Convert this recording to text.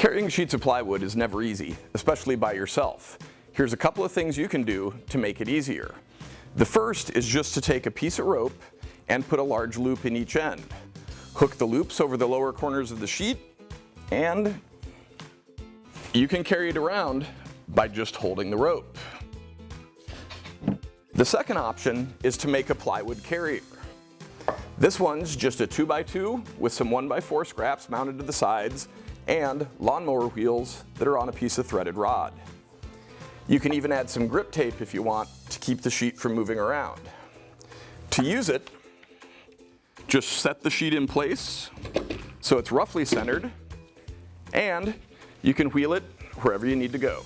Carrying sheets of plywood is never easy, especially by yourself. Here's a couple of things you can do to make it easier. The first is just to take a piece of rope and put a large loop in each end. Hook the loops over the lower corners of the sheet, and you can carry it around by just holding the rope. The second option is to make a plywood carrier. This one's just a 2x2 with some 1x4 scraps mounted to the sides and lawnmower wheels that are on a piece of threaded rod. You can even add some grip tape if you want to keep the sheet from moving around. To use it, just set the sheet in place so it's roughly centered, and you can wheel it wherever you need to go.